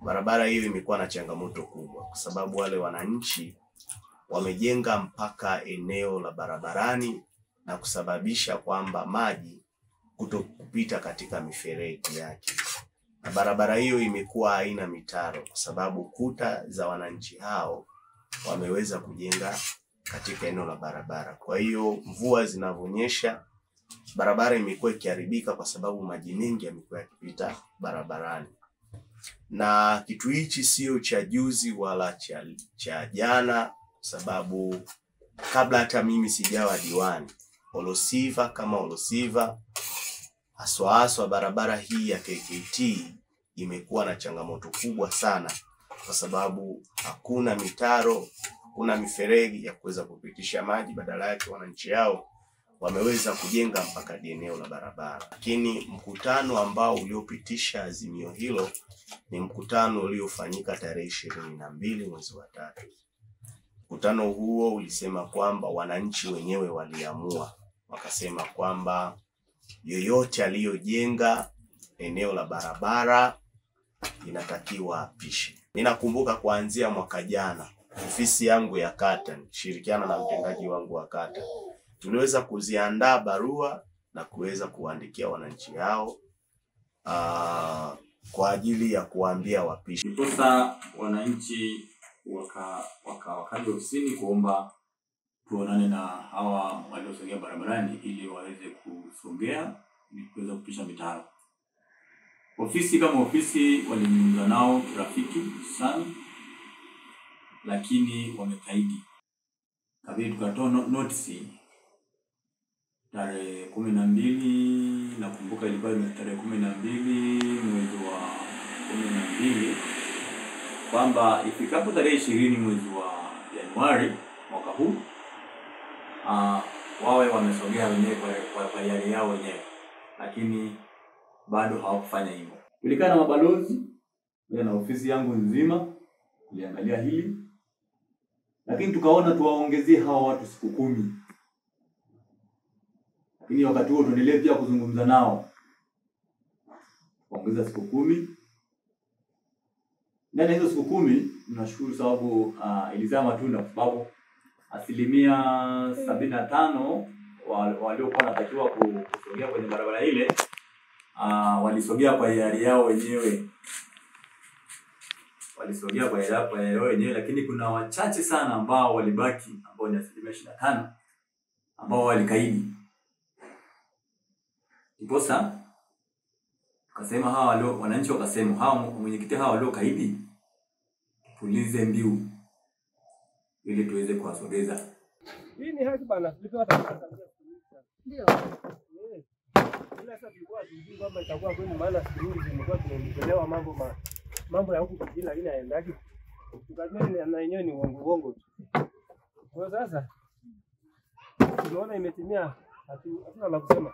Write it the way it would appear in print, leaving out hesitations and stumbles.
barabara hiyo imekuwa na changamoto kubwa kwa sababu wale wananchi wamejenga mpaka eneo la barabarani na kusababisha kwamba maji kutopita katika mifereji yake. Na barabara hiyo imekuwa haina mitaro kwa sababu kuta za wananchi hao wameweza kujenga katika eneo la barabara. Kwa hiyo mvua zinavonyesha, barabara imekuwa ikiharibika kwa sababu maji mengi yamekuwa yakipita barabarani. Na kitu hichi sio cha juzi wala cha jana, sababu kabla hata mimi sijawa diwani, Olosiva kama Olosiva, haswa barabara hii ya KKT imekuwa na changamoto kubwa sana kwa sababu hakuna mitaro, hakuna mifereji ya kuweza kupitisha maji, badala yake wananchi hao wameweza kujenga mpaka eneo la barabara. Lakini mkutano ambao uliopitisha azimio hilo ni mkutano uliofanyika tarehe 22 mwezi wa 3. Mkutano huo ulisema kwamba wananchi wenyewe waliamua, wakasema kwamba yoyote aliyojenga eneo la barabara inatakiwa apishe. Ninakumbuka kuanzia mwaka jana, ofisi yangu ya kata shirikiana na mtendaji wangu wa kata tuliweza kuziandaa barua na kuweza kuandikia wananchi hao kwa ajili ya kuambia wapishe. Sasa wananchi wakaja ofisini kuomba tuonane na hawa waliosogea barabarani ili waweze kusogea ili kuweza kupisha mitaro. Ofisi kama ofisi walizungumza nao rafiki sana, lakini wamekaidi. Kabidi tukatoa notice tarehe 12, nakumbuka ilikuwa ni tarehe 12 mwezi wa 12, kwamba ifikapo tarehe 20 mwezi wa Januari mwaka huu wawe wamesogea wenyewe kwa yale yao wenyewe, lakini bado hawakufanya hivyo. Tulikaa na mabalozi na ofisi yangu nzima tuliangalia hili, lakini tukaona tuwaongezie hawa watu siku 10. Lakini wakati huo tuendelee pia kuzungumza nao, kuongeza siku 10. Ndani hizo siku 10 tunashukuru sababu ilizaa matunda, kwa sababu 75% waliokuwa wanatakiwa kusogea kwenye barabara ile walisogea kwa hiari yao wenyewe. Lakini kuna wachache sana ambao walibaki, ambao ni 25% ambao walikaidi. Iposa tukasema hawa wananchi wakasema hawa mwenyekiti hawa waliokaidi tulize mbiu ili tuweze kuwasogeza. Hii ni haki bana, tulipewa tangazo. Ndio. Ila sasa tulikuwa tujui kwamba itakuwa kweli, maana siku zimekuwa tunaendelewa mambo ya huku kijiji lakini haendaki. Tukajua na yenyewe ni uongo tu. Kwa sasa tunaona imetimia, hatuna la kusema.